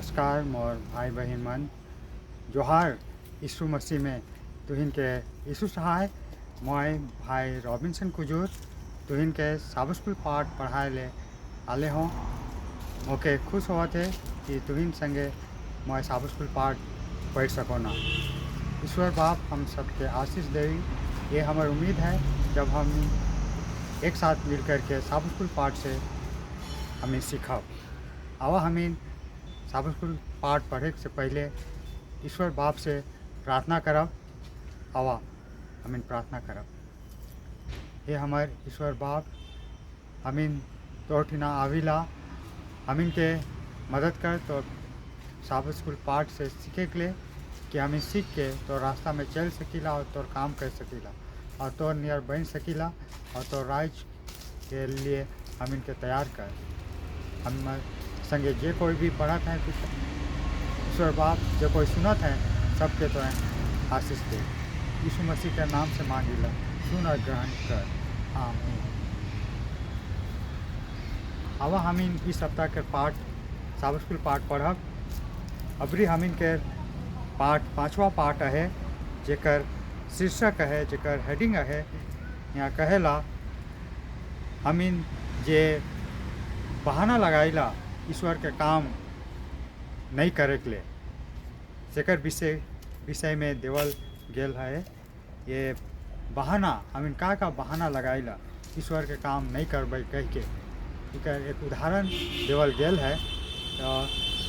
नमस्कार मोर भाई बहन मन जोहार यीशु मसीह में तुहिन के यीशु सहाय मोय भाई रॉबिन्सन कुजूर तुहिन के साब स्कूल पाठ पढ़ाए ले आले हों मोके खुश होवत है कि तुहिन संगे मोय साब स्कूल पाठ पढ़ सको ना। ईश्वर बाप हम सबके आशीष देवी। ये हमारी उम्मीद है जब हम एक साथ मिल कर के साब स्कूल पाठ से हमें सीखब। आवा हमें साब स्कूल पाठ पढ़े से पहले ईश्वर बाप से प्रार्थना करब। आवा हमें प्रार्थना करब। हे हमारे ईश्वर बाप, हमें तो ठिना आविला, हमें के मदद कर तो साब स्कूल पाठ से सीखे के लिए कि हमें सीख के तो रास्ता में चल सकीला और तो काम कर सकीला और तो नियर बन सकीला और तो राज के लिए हम इनके तैयार कर। हम संगे जे कोई भी पढ़त है कुछ ईश्वर बाप जो कोई सुनत है सबके तो आशीष दे। यीशु मसीह के नाम से मांगिला, सुन और ग्रहण कर, आमीन। आवा हम इस सप्ताह के पाठ साब स्कूल पाठ पढ़ब। अबरी हम के पाठ पाँचवा पाठ है जेकर शीर्षक है, जेकर हेडिंग है यहाँ कहेला हमीन जे बहाना लगाइला ईश्वर के काम नहीं करे के लिए जेकर विषय में देवल गेल है। ये बहाना हमीन का बहाना लगाइला ईश्वर के काम नहीं करबे कह के एक उदाहरण देवल गेल है। तो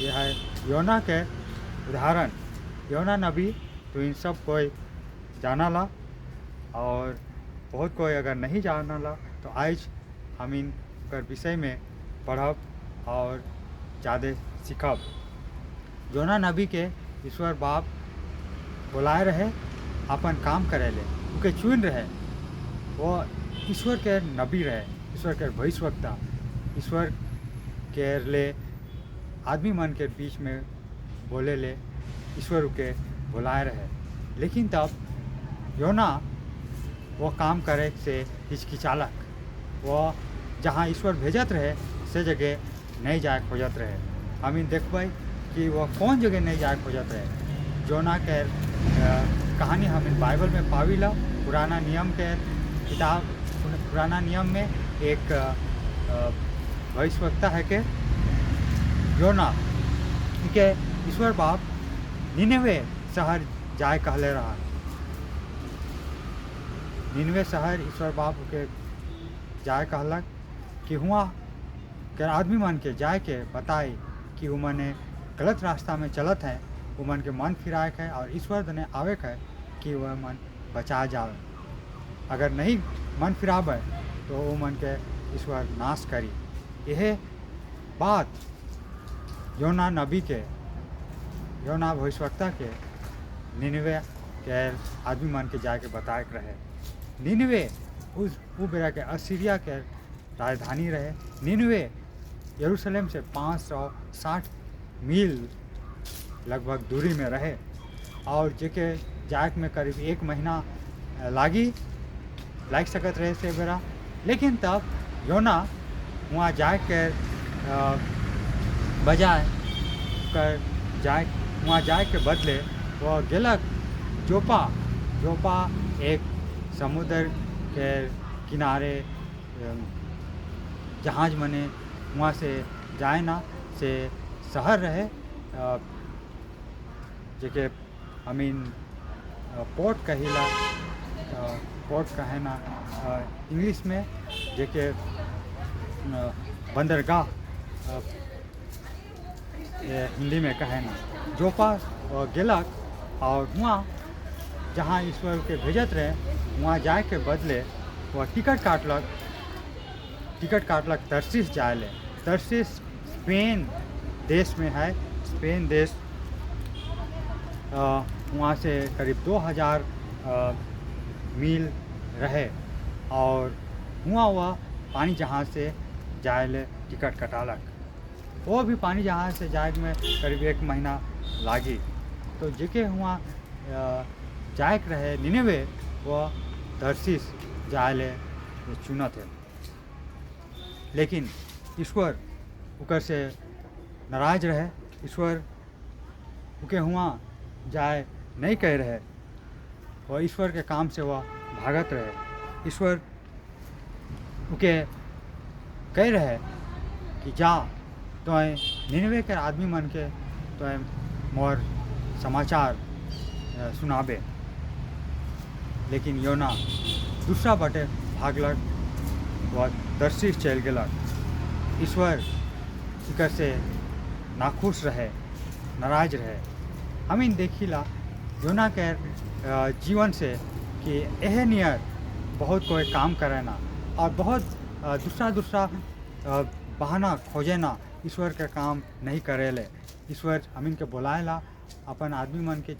ये है योना के उदाहरण। योना नबी तो इन सब कोई जाना ला और बहुत कोई अगर नहीं जाना ला तो आज हम इन कर विषय में पढ़ब और ज़्यादा सीखब। योना नबी के ईश्वर बाप बुलाए रहे अपन काम करे ले, उनके चुन रहे। वो ईश्वर के नबी रहे, ईश्वर के भविष्यवक्ता, ईश्वर के ले आदमी मन के बीच में बोले ले ईश्वर के बुलाए रहे। लेकिन तब योना वो काम करे से हिचकिचालक, वो जहाँ ईश्वर भेजत रहे से जगह नहीं जाए खोजत रहे। हम इन देखबै कि वो कौन जगह नहीं जाए खोजत रहे। योना के कहानी हम इन बाइबल में पाविला। पुराना नियम के किताब, पुराना नियम में एक भविष्यवक्ता है के योना के ईश्वर बाप निनवे शहर जाए कहले रहा। निनवे शहर ईश्वर बाप के जाए कहलक कि हुआ के आदमी मन के जाए के बताए कि वो मने गलत रास्ता में चलत है, वो मन के मन फिराए है और ईश्वर दने आवे है कि वह मन बचा जाए। अगर नहीं मन फिरावे तो वो मन के ईश्वर नाश करी। यह बात योना नबी के, योना भविष्यवक्ता के निनवे के आदमी मन के जाके बताए रहे। निनवे उस बेरा के असीरिया के राजधानी रहे। निनवे यरूशलेम से 560 मील लगभग दूरी में रहे और जेके जाक में करीब 1 महीना लाग सकत रहे से बेरा। लेकिन तब योना वहाँ जाए के बजाय कर जाए वहाँ जाए के बदले वो गेलक जोपा एक समुद्र के किनारे जहाज मने वहाँ से जाए ना से शहर रहे जेके हमीन पोर्ट कहिला, पोर्ट कहे ना इंग्लिश में, जेके बंदरगाह हिंदी में कहे ना। जोपा गेलक और वहाँ जहाँ ईश्वर के भेजत रहे वहाँ जाए के बदले वह टिकट काटलक तर्सीस जाए ले। तर्सीस स्पेन देश में है। स्पेन देश वहाँ से करीब 2000 मील रहे और वहाँ पानी जहाज़ से जाए ले टिकट कटालक। वो भी पानी जहाज़ से जाए में करीब 1 महीना लागी। तो जेके वहाँ जाए रहे निनवे वो तर्सीस जाए ले चुनत है। लेकिन ईश्वर उकर से नाराज रहे ईश्वर उके हुआ जाए नहीं कह रहे, और ईश्वर के काम से वह भागत रहे। ईश्वर उके कह रहे कि जा तो निनवे के आदमी मन के तो मोर समाचार सुनाबे, लेकिन योना दूसरा बटे भागलक, वह दर्शिश चल गलक। ईश्वर इकर से नाखुश रहे, नाराज रहे। हमें देखिला योना के जीवन से कि यह नियर बहुत कोई काम करे ना, और बहुत दूसरा बहाना खोजे ना, ईश्वर के काम नहीं करेले। ईश्वर हमिन के बुलाएला, अपन आदमी मन के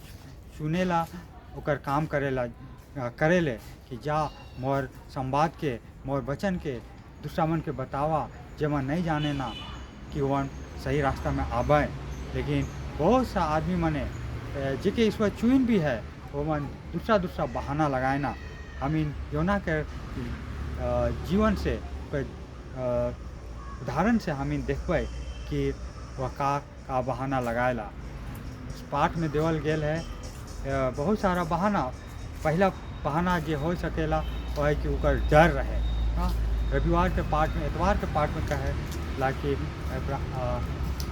चुनेला, ओकर काम करेले कि जा मोर संवाद के, मोर वचन के दूसरा मन के बतावा, जेमन नहीं जाने ना कि वन सही रास्ता में आबे। लेकिन बहुत सा आदमी मने जेके ईश्वर चुन भी है, वो मन दूसरा बहाना लगाए ना। हमिन योना के जीवन से उदाहरण से हमिन देखबे कि वह का बहाना लगाएला। इस पाठ में देवल गेल है बहुत सारा बहाना। पहला बहाना जो हो सकेला वह है कि उकर डर रहे। हाँ, रविवार के पाठ में, एतवार के पाठ में कहे ला कि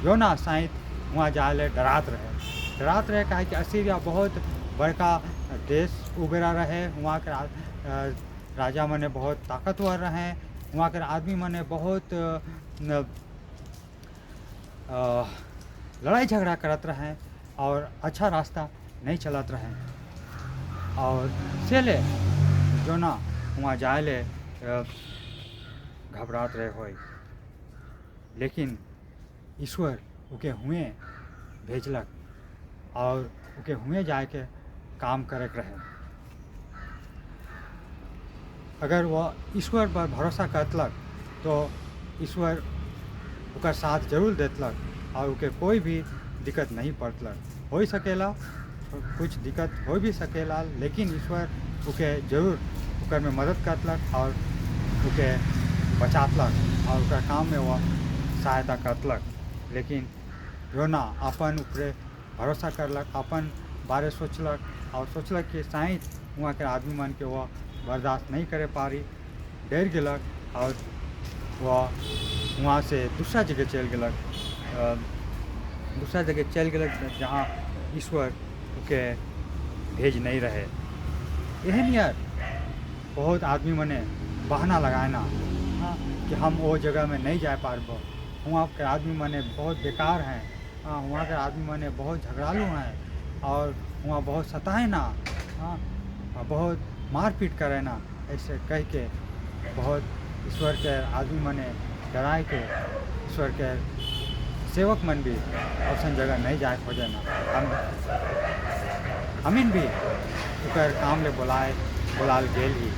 योना शायद वहाँ जाए डरात रहे कहे कि असीरिया बहुत बड़का देश उबेरा रहे, वहाँ के राजा मने बहुत ताकतवर रहे, वहाँ के आदमी मने बहुत लड़ाई झगड़ा करत रहे और अच्छा रास्ता नहीं चलत रहे। और चले योना वहाँ जाए घबरात रहे हो। लेकिन ईश्वर उके हुए भेजलक और उके हुए जाए के काम करक रहे। अगर वह ईश्वर पर भरोसा करतलक तो ईश्वर उकर साथ जरूर देतलक और उके कोई भी दिक्कत नहीं पड़तलक। हो सकेला कुछ दिक्कत हो भी सकेला, लेकिन ईश्वर उके जरूर उकर में मदद करतलक और उके बचातलक और उकर काम में वह सहायता करतलक। लेकिन योना अपन ऊपरे भरोसा करलक, अपन बारे सोचलक और सोचलक कि शायद वहाँ के आदमी मन के वह बर्दाश्त नहीं करे पारी, डर गलक और वह वहाँ से दूसरा जगह चल गलक जहाँ ईश्वर के भेज नहीं रहे। एहन यार बहुत आदमी मने बहाना लगाए ना, हाँ, कि हम वो जगह में नहीं जा पारबो, वहाँ के आदमी मने बहुत बेकार हैं, हाँ, वहाँ के आदमी मने बहुत झगड़ालू हैं और वहाँ बहुत सताए ना, हाँ, बहुत मारपीट करे ना, ऐसे कह के बहुत ईश्वर के आदमी मने डराए के ईश्वर के सेवक मन भी औसन जगह नहीं जाए खोजे ना। हमिन भी उकर काम ले बुलाल गेल ही।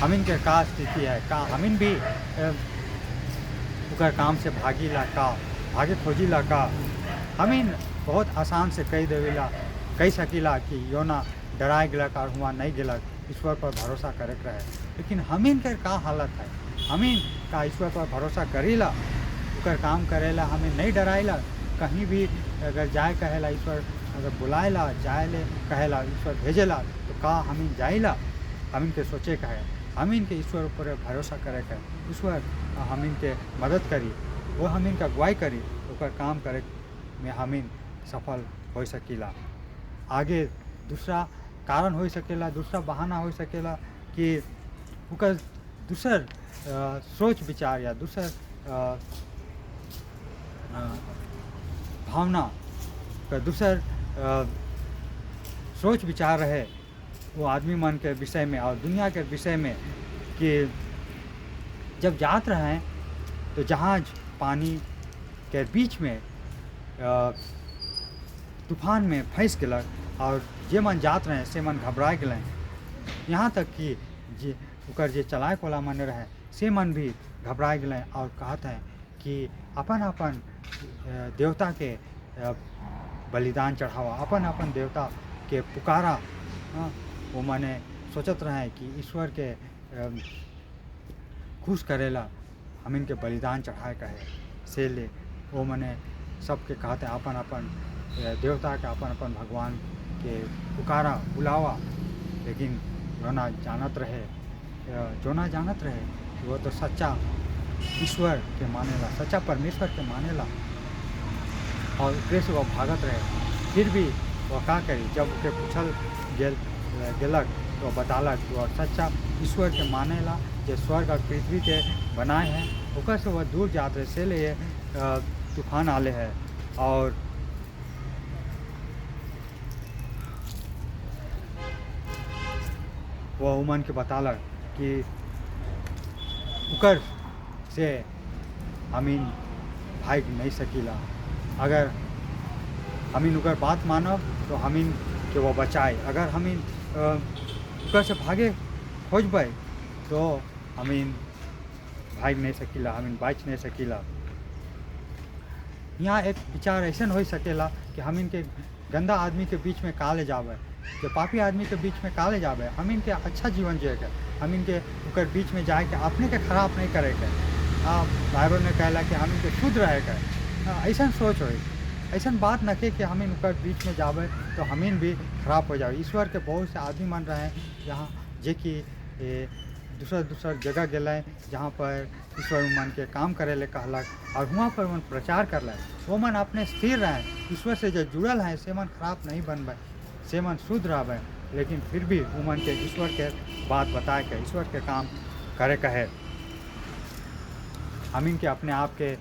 हमिन के का स्थिति है, का हमिन भी उकर काम से भागे खोजिला का। हमिन बहुत आसान से कह सकीला कि योना डराए गलक और हुआ नहीं गलक, ईश्वर पर भरोसा करक रहे। लेकिन हमिन के का हालत है, हमिन का ईश्वर पर भरोसा करीला, उकर काम करेला, हमें नहीं डराइला। कहीं भी अगर जाए कहेला ईश्वर, अगर बुलाएला जाए कहेला ईश्वर भेजेला तो का हमिन जाइला। हमिन के सोचे का है, हमिन के ईश्वर पर भरोसा करे का, ईश्वर हमिन के मदद करी, वो हमिन का अगुवाई करी, उकर काम करे में हमिन सफल हो सकीला। आगे दूसरा कारण हो सकेला, दूसरा बहाना हो सकेला कि उकर दूसर सोच विचार या दूसर भावना का दूसर सोच विचार रहे वो आदमी मन के विषय में और दुनिया के विषय में कि जब जात रहे तो जहाज पानी के बीच में तूफान में फंस गलक और जे मन जात रहे से मन घबरा गए। यहाँ तक कि जे उकर जे चलाए वाला मन रहे से मन भी घबरा गए और कहत हैं कि अपन देवता के बलिदान चढ़ावा, अपन देवता के पुकारा। हाँ, वो मने सोचत रहे कि ईश्वर के खुश करेला हमिन के बलिदान चढ़ाए का है, से ले वो मने सबके कहते अपन अपन देवता के अपन अपन भगवान के पुकारा बुलावा, लेकिन जो ना जानत रहे कि वो तो सच्चा ईश्वर के मानेला, सच्चा परमेश्वर के मानेला, और ओकरे से वो भागत रहे। फिर भी वो का करी, जब ओके पूछल गेलक तो बतालक कि वो सच्चा ईश्वर के मानेला, जो स्वर्ग और पृथ्वी के बनाए हैं, ओकर से वह दूर जात रहे, से लिए तूफान आले है। और वह उमन के बतालक कि उकर से हमीन भाग नहीं सकीला, अगर हमीन उकर बात मानब तो हमीन के वो बचाए, अगर हमीन उकर से भागे खोजबै तो हमीन भाग नहीं सकीला, हमीन बच नहीं सकीला। यहाँ एक विचार ऐसा हो सकेला कि हमीन के गंदा आदमी के बीच में का ले जावे, जो पापी आदमी के बीच में का ले जावे, हमीन के अच्छा जीवन जिए के, हमीन के उकर बीच में जाए के अपने के खराब नहीं करे के। बाइबल में कहला कि हमीन के शुद्ध रहे के, ऐसा सोच हो, ऐसा बात न के कि हमीन उकर बीच में जावे तो हमीन भी खराब हो जाए। ईश्वर के बहुत से आदमी मन रहे यहाँ जे कि दूसरा जगह गए जहाँ पर ईश्वर मन के काम करे ले कहलक, और वहाँ पर मन प्रचार करल, वो मन अपने स्थिर रहे, ईश्वर से जो जुड़ल है से मन खराब नहीं बनबे, से मन शुद्ध रहे, लेकिन फिर भी वो मन के ईश्वर के बात बताए के ईश्वर के काम करे कहे। हमीन के अपने आप के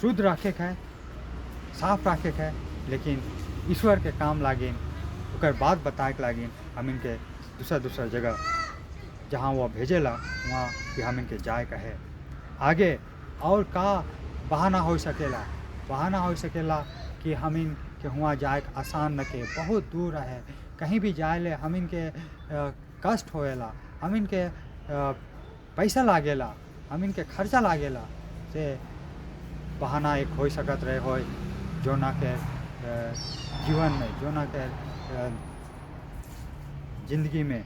शुद्ध रखे है, साफ रखे है, लेकिन ईश्वर के काम लागिन, उकर बात बताए के लागिन हमीन के दूसरा जगह जहाँ वो भेजेला वहाँ भी हमीन के जाए का है। आगे और का बहाना हो सकेला कि हमीन के हुआ जाए आसान न के, बहुत दूर है, कहीं भी जाए ले हमीन के कष्ट होएला, हमीन के पैसा लागेला, हमीन के खर्चा लागेला, से बहाना एक हो सकत रहे हो जोना के जीवन में, जोना के ज़िंदगी में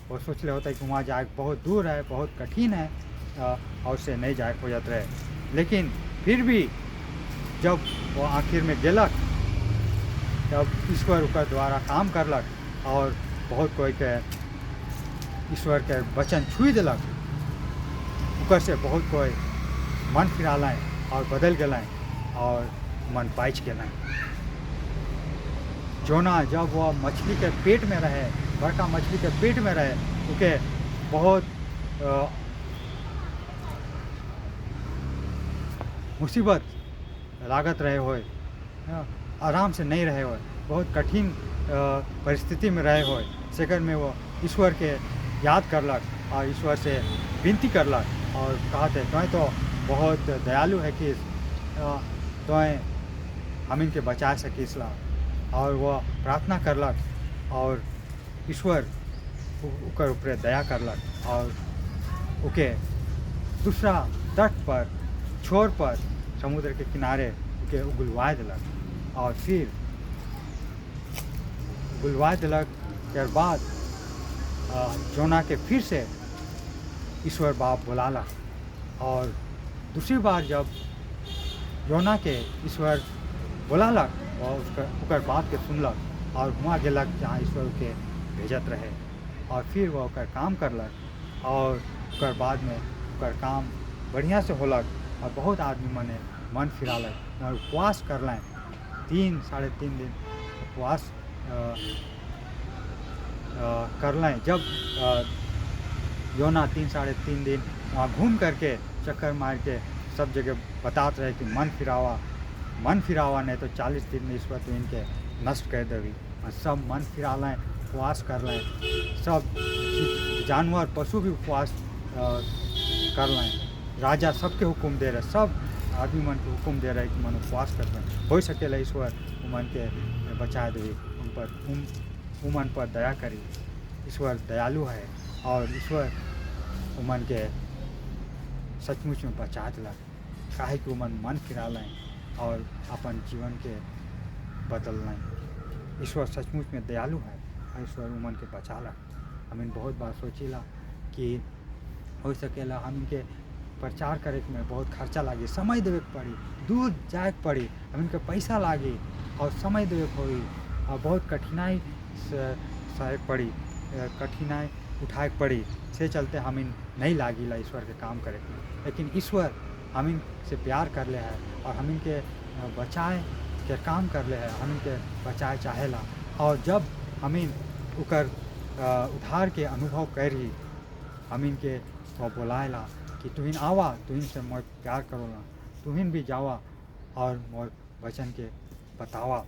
वो सोच ले होता है कि वहाँ जाए बहुत दूर है, बहुत कठिन है, और से नहीं जाए हो जाते रहे। लेकिन फिर भी जब वो आखिर में गेलक तब ईश्वर उकर द्वारा काम करलक, और बहुत कोई के ईश्वर के वचन छुई दिलक, उकर से बहुत कोई मन फिरा लाए और बदल गए और मन बाइच गए। जोना जब वह मछली के पेट में रहे, बड़का मछली के पेट में रहे, उनके बहुत मुसीबत लागत रहे होए, आराम से नहीं रहे होए, बहुत कठिन परिस्थिति में रहे होए, सेकर में वो ईश्वर के याद करलक और ईश्वर से विनती करलक और कहते तो बहुत दयालु है कि तो हमीन के बचा सकीसला, और वह प्रार्थना करलक और ईश्वर उकर ऊपर दया करलक और उके दूसरा तट पर छोर पर समुद्र के किनारे उके उगलवा दिलक, और फिर उगलवा दिलक के बाद जोना के फिर से ईश्वर बाप बुलाला, और दूसरी बार जब योना के ईश्वर बुलालक और उकर बात के सुनलक और वहाँ गेलक जहाँ ईश्वर के भेजत रहे, और फिर वह उकर काम करलक और उकर बाद में उकर काम बढ़िया से होलक, और बहुत आदमी मने मन फिरालक और उपवास करलें 3-3.5 दिन उपवास करलें। जब योना 3-3.5 दिन वहाँ घूम करके चक्कर मार के सब जगह बताते रहे कि मन फिरावा नहीं तो 40 दिन में ईश्वर तो इनके नष्ट कर देवी, सब मन फिरा लें, उपवास कर लें, सब जानवर पशु भी उपवास कर लें, राजा सबके हुक्म दे रहे, सब आदमी मन के हुक्म दे रहे कि मन उपवास कर लें, हो सकेला ईश्वर उमन के बचा देवी, उमन पर दया करी। ईश्वर दयालु है और ईश्वर उमन के सचमुच में बचा दिलक, काहे कि उमन मन फिरा लें और अपन जीवन के बदल लें। ईश्वर सचमुच में दयालु है और ईश्वर उमन के बचालक। हम बहुत बार सोचीला कि हो सकेला हम इनके प्रचार करे में बहुत खर्चा लागी, समय देवे के पड़ी, दूर जाए के पड़ी, हमन के पैसा लागी और समय देवे के पड़ी और बहुत कठिनाई सहे के पड़ी, कठिनाई उठाए के पड़ी। से चलते हमिन नहीं लागिला ईश्वर के काम करे में। लेकिन ईश्वर हमिन से प्यार कर ले है और हमिन के बचाए के काम कर ले है, हमिन के बचाए चाहेला। और जब हमिन उकर उधार के अनुभव करी, हमिन के तो बोलाएला कि तुहिन आवा, तुहिन से मोर प्यार करोला, तुहिन भी जावा और मोर वचन के बतावा।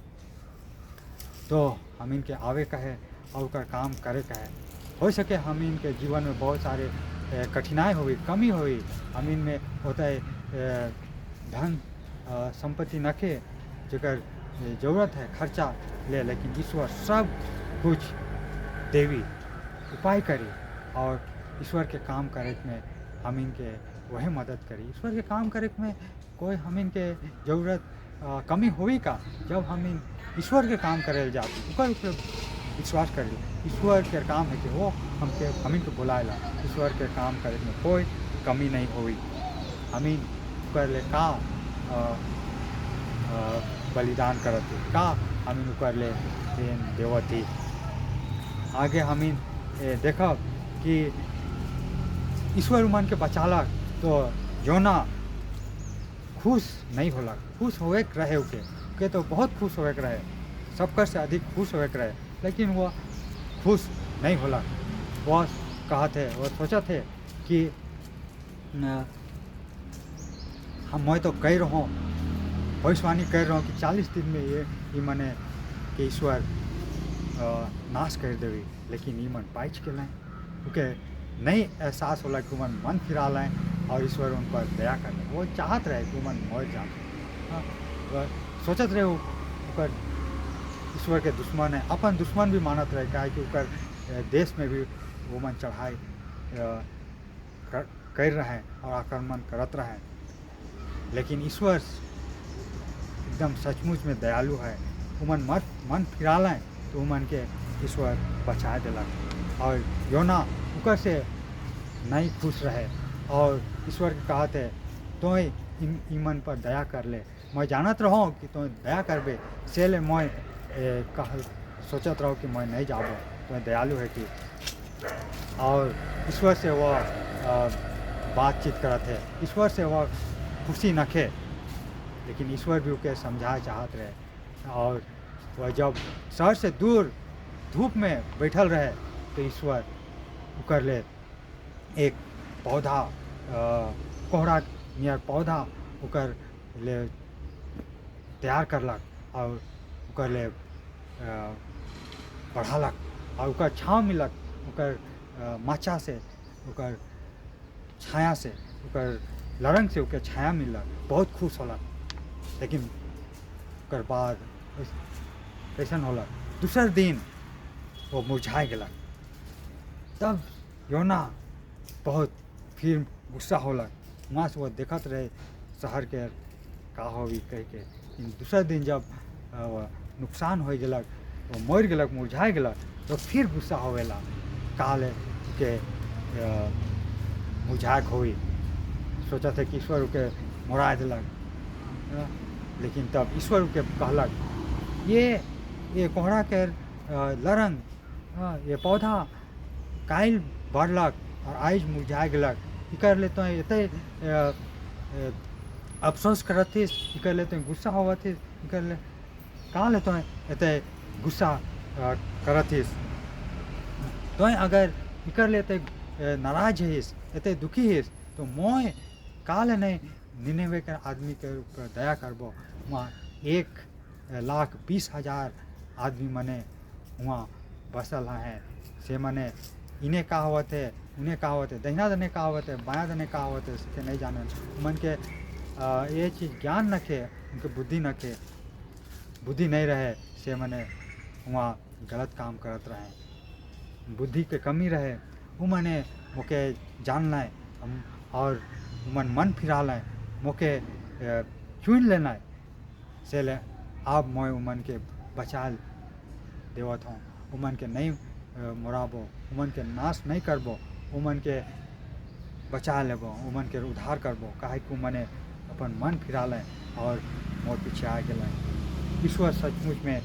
तो हमिन के आवे कहे और उकर काम करे कहे। हो सके हमिन के जीवन में बहुत सारे कठिनाई हुई, कमी हुई, हमिन में होता है धन संपत्ति नखे जकर जरूरत है खर्चा ले, लेकिन ईश्वर सब कुछ देवी उपाय करी और ईश्वर के काम करे में हमिन के वही मदद करी। ईश्वर के काम करे में कोई हमिन के जरूरत कमी हुई का, जब हमिन ईश्वर के काम करे जाते ऊपर विश्वास करी। ईश्वर के काम है कि वो हमिन को बुलाएला, ईश्वर के काम करे में कोई कमी नहीं हुई। हमिन कर ले का बलिदान करती, का हमिन कर ले देन देवती। आगे हमिन देखा कि ईश्वर मन के बचालक तो योना खुश नहीं होला, खुश होए के रहे के तो बहुत खुश होए के रहे, सबकर से अधिक खुश होए के रहे, लेकिन वह खुश नहीं होला। वह कहा थे, वह सोचा थे कि मैं तो कह रहा हूँ, भविष्यवाणी कह रहा हूँ कि 40 दिन में ये मने कि ईश्वर नाश कर देवी, लेकिन ये मन पाइच के लाएँ, क्योंकि नहीं एहसास होला कि मन फिरा लाएँ और ईश्वर उन पर दया कर ले। वो चाहत रहे कि मन मर जाए, वह सोचत रहे ऊपर ईश्वर के दुश्मन है, अपन दुश्मन भी मानत रहे, क्या कि ऊपर देश में भी वो मन चढ़ाई कर रहे हैं और आक्रमण करत रहे हैं। लेकिन ईश्वर एकदम सचमुच में दयालु है, उमन मन फिरा लाएँ तो उमन के ईश्वर बचा दिलक। और योना उकर से नहीं खुश रहे और ईश्वर के कहते तो ईमन पर दया कर ले, मैं जानत रहो कि तो दया करबे, से ले मैं सोचत रहो कि मैं नहीं जाबो, तो दयालु है कि। और ईश्वर से वह बातचीत करत है, ईश्वर से वह खुशी नखे, लेकिन ईश्वर भी उके समझाए चाहत रहे। और वह जब शहर से दूर धूप में बैठल रहे तो ईश्वर उकर ले एक पौधा कोहरा नियर पौधा उकर ले तैयार करलक और उकर ले बढ़ालक और उकर छाँव मिलक, उकर माचा से, उकर छाया से, उकर लरंग से उकर छाया मिलक, बहुत खुश होलक। लेकिन उकर बाद कैसन होलक, दूसर दिन वो मुरझाए गेलक। तब योना बहुत फिर गुस्सा होलक, वहाँ से वो देखत रहे शहर के का होवी कह के। दूसरा दिन जब नुकसान हो गेलक, वो मर गेलक, मुरझाए गेलक, तो फिर गुस्सा होवेला, काले के मुरझाक होई, सोचा था कि ईश्वर के मुरा दिलक। लेकिन तब ईश्वर के कहलक ये कोहरा के लरंग, ये पौधा काल बढ़लक और आज मुरझा गेलक, इकर ले तो एते अफसोस करथिस, इकर ले तो गुस्सा होवथिस, इकर ले कहाँ ले तो एते गुस्सा करथिस। तो अगर इकर ले ते नाराज हिस, एते दुखी हिस, तो मोय काल नहीं निनेवे के आदमी के ऊपर दया करबो। वहाँ 1,20,000 आदमी मने वहाँ बसल हैं, से मने इन्हें का होवत है, उन्हें का होवत है, दहिना दने का होवत है, बायां दने का होवत है, से नहीं जाने मन के ये चीज़ ज्ञान नखे, उनके बुद्धि नहीं रहे, से मने वहाँ गलत काम करत रहे, बुद्धि के कमी रहे, वो मने मोके जान लाए और मन फिरा लाए, मोके चुन लेना, से ले आप मैं उमन के बचा देवत हूँ, उमन के नहीं मोराबो, उमन के नाश नहीं करबो, उमन के बचा लेबो, उमन के उद्धार करबो, काहे कि मने अपन मन फिरा लें और मोर पीछे आ गेलें। ईश्वर सचमुच में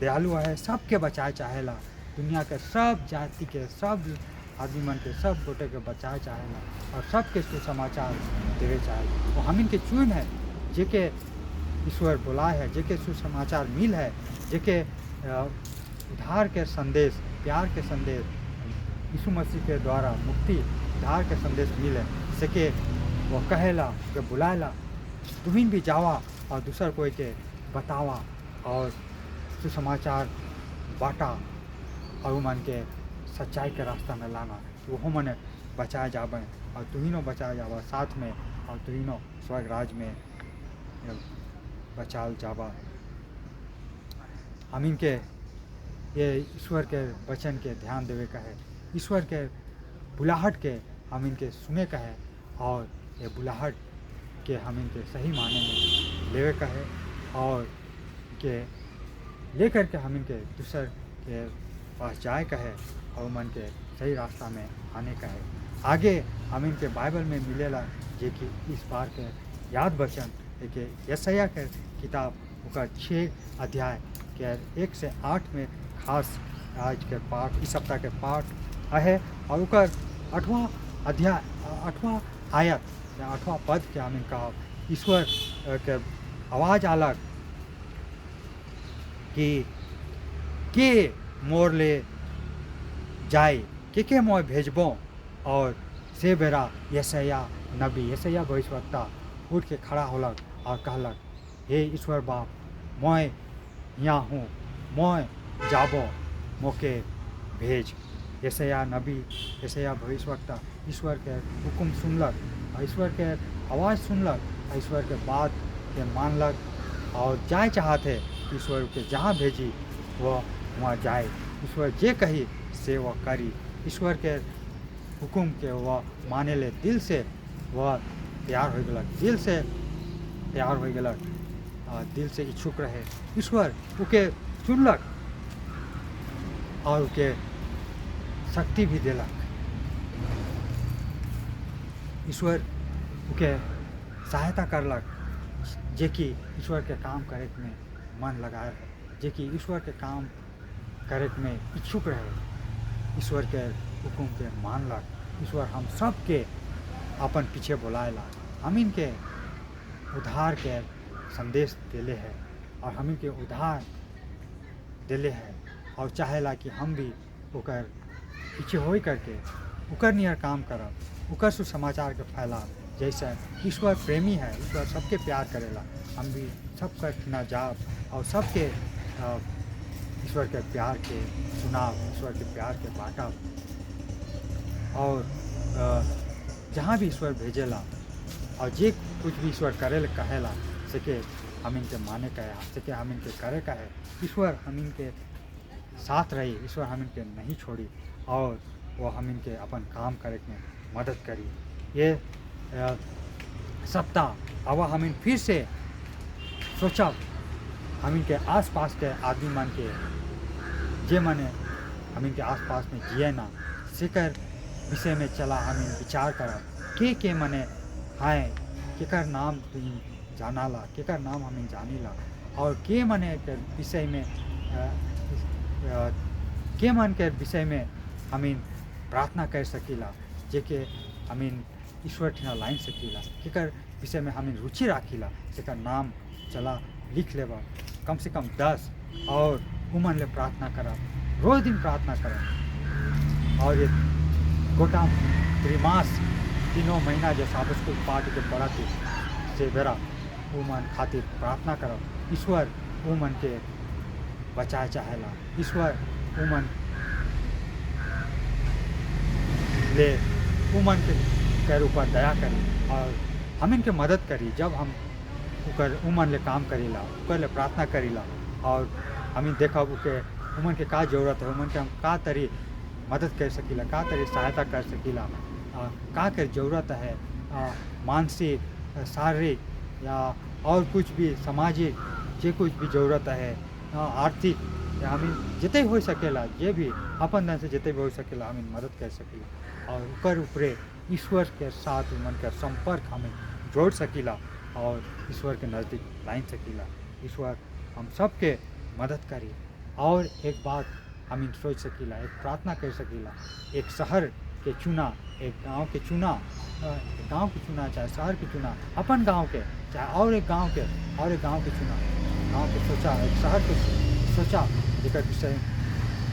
दयालु है, सबके बचाए चाहेला, दुनिया के सब जाति के सब आदमी मन के सब गोटे के बचाए चाहेला और सबके सुसमाचार देवे चाहेला। वो हमिन के चुन है जेके ईश्वर बुलाए है, जेके सुसमाचार मिल है, जेके उद्धार के संदेश, प्यार के संदेश, यीशु मसीह के द्वारा मुक्ति उद्धार के संदेश मिले, सके वो कहेला के बुलाएला, तुम्हें भी जावा और दूसर कोई के बतावा और सुसमाचार बाटा और मन के सच्चाई के रास्ता में लाना, वो मने बचाए जाबे और तुहिनो बचाए जावा साथ में, और तुहिनो स्वर्ग राज में बचाल जावा। हम इनके ये ईश्वर के वचन के ध्यान देवे का है, ईश्वर के बुलाहट के हम इनके सुने का है और ये बुलाहट के हम इनके सही माने में लेवे का है और के लेकर के हम इनके दूसर के पास जाए का है और मन के सही रास्ता में आने का है। आगे हम इनके बाइबल में मिलेला जे कि इस बार के याद वचन के यशायाह के किताब का 6 अध्याय के 1 से 8 में खास आज के पाठ, इस सप्ताह के पाठ है और उकर 8वां अध्याय 8वां आयत या 8वां पद के हम इनका ईश्वर के आवाज़ अलग कि के मोर ले जाए, के मोय भेजबो, और से बेरा यशायाह नबी, यशायाह भविष्यवक्ता उठ के खड़ा होलक और कहलक, हे ईश्वर बाप, मैं यहाँ हूँ, मैं जाबो, मोके भेज। यशायाह नबी, यशायाह भविष्यवक्ता ईश्वर के हुक्म सुनलक और ईश्वर के आवाज़ सुनलक, ईश्वर के बात के मानलक और जाए चाहते ईश्वर के जहाँ भेजी वह वहाँ जाए, ईश्वर जे कही से वह करी, ईश्वर के हुक्म के वह माने ले, दिल से वह तैयार हो गलक, दिल से तैयार हो गलक, दिल से इच्छुक रहे। ईश्वर उके चुनलक और उके शक्ति भी दिलक, ईश्वर उके सहायता करलक जे कि ईश्वर के काम करे में मन लगाए है, जे कि ईश्वर के काम करे में इच्छुक रहे, ईश्वर के हुक्म के मानलक। ईश्वर हम सब के अपन पीछे बुलाएला, हम इनके उद्धार के संदेश दिले है और हम इनके उद्धार दिले है और चाहेला कि हम भी ओकर पीछे हो करके ओकर नियर काम करब, ओकर सुसमाचार के फैलाब। जैसे ईश्वर प्रेमी है, ईश्वर सबके प्यार करेला, हम भी सबका ठिना जाब और सबके ईश्वर के प्यार के सुनाब, ईश्वर के प्यार के बाँटब और जहाँ भी ईश्वर भेजेला और जे कुछ भी ईश्वर करेला कहेला सके हम इनके माने का है, सके हम इनके करे का है। ईश्वर हम इनके साथ रही, ईश्वर हम इनके नहीं छोड़ी और वो हम इनके अपन काम करे में मदद करी। ये सप्ताह अब हम इन फिर से सोचब, हम इनके आसपास के आदमी मन के जे मने हम इनके आसपास में जिए ना सिकर विषय में चला हम इन विचार करब के मने हाय केकर नाम तुम जानाला, केकर नाम हम जानीला और के मने के विषय में के मन के विषय में हम प्रार्थना कर सकीला, जे के हम ईश्वर ठिना लाइन सकीला, केकर विषय में हम रुचि राखीला, जेकर नाम चला लिख लेबा कम से कम 10 और उमन ले प्रार्थना करब, रोज दिन प्रार्थना करब और ये गोटा त्रिमास 3 महीना जो साबत स्कूल पाठ के पढ़ाते से बेरा उमन खातिर प्रार्थना करब। ईश्वर उमन के बचाए चाहेला, ईश्वर उमन ले उमन के ऊपर दया करी और हम इनके मदद करी। जब हम उकर उमन ले काम करीला, उकर ले प्रार्थना करीला और हम देखब उके उमन के का जरूरत है, उमन के हम का तरी मदद कर सकीला, का तरी सहायता कर सकीला, का कर जरूरत है मानसिक, शारीरिक या और कुछ भी सामाजिक जे कुछ भी जरूरत है, आर्थिक या हम जिते हो सकेला, जे भी अपन धन से जिते भी हो सकेला हम मदद कर सकेला और ऊपर ऊपरे ईश्वर के साथ मन कर संपर्क हमें जोड़ सकीला और ईश्वर के नज़दीक लाई सकीला। ईश्वर हम सब के मदद करी। और एक बात हम सोच सकीला, एक प्रार्थना कर सकीला, एक शहर के चुना, एक गांव के चुना, गांव के चुना चाहे शहर के चुना, अपन गांव के चाहे और एक गांव के चुना, गांव के सोचा, एक शहर के सोचा जेकर विषय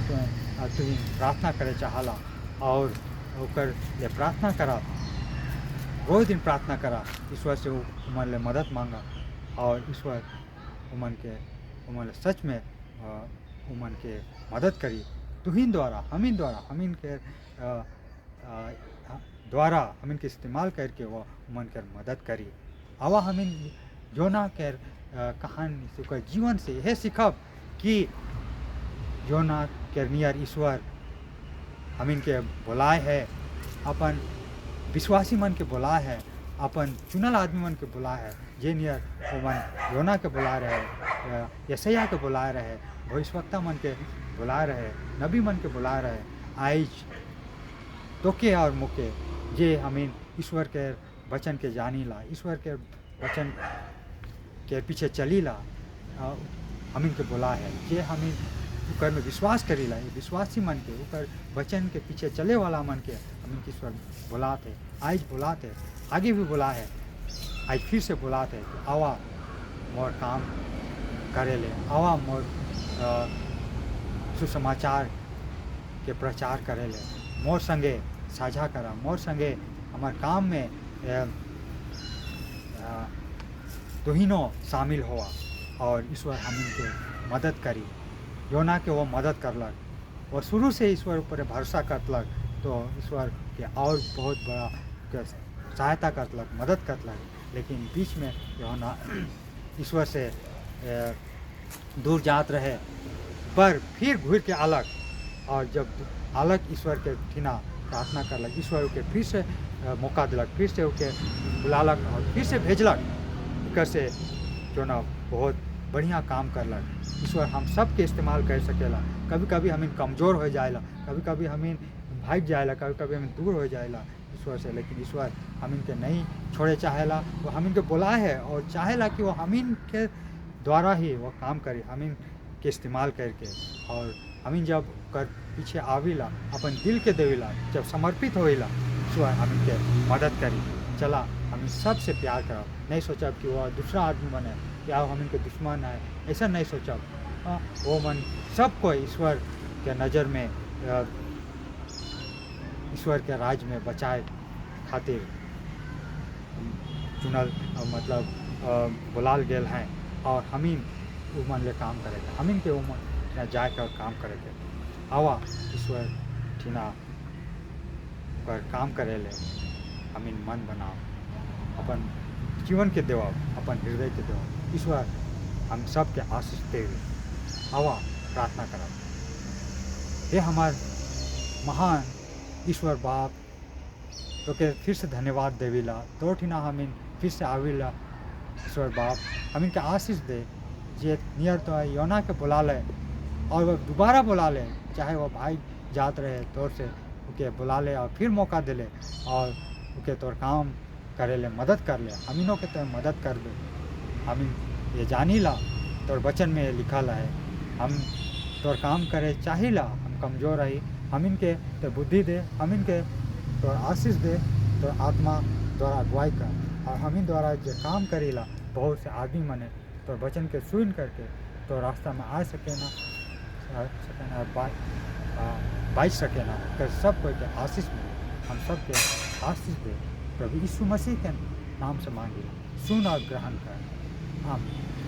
तुम प्रार्थना करे चाहला और ओकर ले प्रार्थना करा, रोज दिन प्रार्थना करा, ईश्वर से उमन ले मदद मांगा और ईश्वर उमन ले सच में उमन के मदद करी। तुहिन द्वारा हमिन के हमिन के इस्तेमाल करके वो उमन के मदद करी। आवा हमिन योना के कहानी से जीवन से यह सीखब कि योना के नियर ईश्वर हमिन के बुलाए है, अपन विश्वासी मन के बुलाए है, अपन चुनल आदमी मन के बुलाए है, जे नियर मन योना के बुला रहे, यशया के बुला रहे, भविष्यवक्ता मन के बुला रहे, नबी मन के बुला रहे। आइज तोके और मुके जे हमिन ईश्वर के वचन के जानी ला, ईश्वर के वचन के पीछे चली ला, हमिन के बुला है, जे हमिन उकर में विश्वास करी ला, विश्वासी मन के उकर वचन के पीछे चले वाला मन के हमिन के ईश्वर बुलाते, आज बुलाते, आगे भी बुला है, आज फिर से बुलाते कि आवा मोर काम करे ले, आवा मोर सुसमाचार के प्रचार करे ले, मोर संगे साझा करा, मोर संगे हमार काम में तुहिनो शामिल हुआ और ईश्वर हमिन के मदद करी। योना के वो मदद करलक और शुरू से ईश्वर ऊपर भरोसा करलक तो ईश्वर के और बहुत बड़ा सहायता करलक, मदद करलक। लेकिन बीच में योना ईश्वर से दूर जात रहे, पर फिर घूर के अलग, और जब अलग ईश्वर के ठिना प्रार्थना करलक, ईश्वर के फिर से मौका दिलक, फिर से उके बुलालक और फिर से भेजलक। एकर से योना बहुत बढ़िया काम करलक। ईश्वर हम सब के इस्तेमाल कर सकेला। कभी कभी हमें कमज़ोर हो जाएला, कभी कभी हमें भाग जाएला, कभी कभी हमें दूर हो जाएला ईश्वर से, लेकिन ईश्वर हम इनके नहीं छोड़े चाहेला। वो हम इनके बुलाए है और चाहेला कि वो हम इनके द्वारा ही वो काम करे, हम इनके इस्तेमाल करके। और हम जब कर पीछे आविला, अपन दिल के देविला, जब समर्पित होइला, ईश्वर हम इनके मदद करी। चला हम सबसे प्यार करो, नहीं सोचा कि वो दूसरा आदमी बने या हम इनके दुश्मन है, ऐसा नहीं सोचा। वो मन सबको ईश्वर के नज़र में, ईश्वर के राज में बचाए खातिर चुनल, मतलब बुलाल गेल हैं। और हमीन उमन ले काम करेगा, हमीन के उमन जाकर काम करेगा। आवा ईश्वर ठीना पर काम करे ले, हमीन मन बनाओ, अपन जीवन के देव, अपन हृदय के देव। ईश्वर हम सब के आशीष दे। आवा प्रार्थना करा। हे हमार महान ईश्वर बाप, तो के फिर से धन्यवाद देविला, तो ठीना हमीन फिर से आविला। ईश्वर बाप हम इनके आशीष दे, जे नियर तो योना के बुला ले और वह दोबारा बुला ले, चाहे वो भाई जात रहे तौर से उके बुला ले और फिर मौका दे ले और उके तोर काम करे ले, मदद कर ले। हमीनों के तो मदद कर दे। हम ये जानी ला तोर वचन में लिखल है, हम तोर काम करे चाहिला, हम कमज़ोर रही, हम इनके तो बुद्धि दे, हम इनके तोर आशीष दे, तोर आत्मा द्वारा अगुवाई कर। और हम इन द्वारा जो काम करेला, बहुत से आदमी मने तो वचन के सुन करके तो रास्ता में आ सके ना बाँच सके ना, कर सब कोई के आशीष मिले। हम सब के आशीष दे प्रभु यीशु मसीह के नाम से मांगे, सुन और ग्रहण कर। आमीन।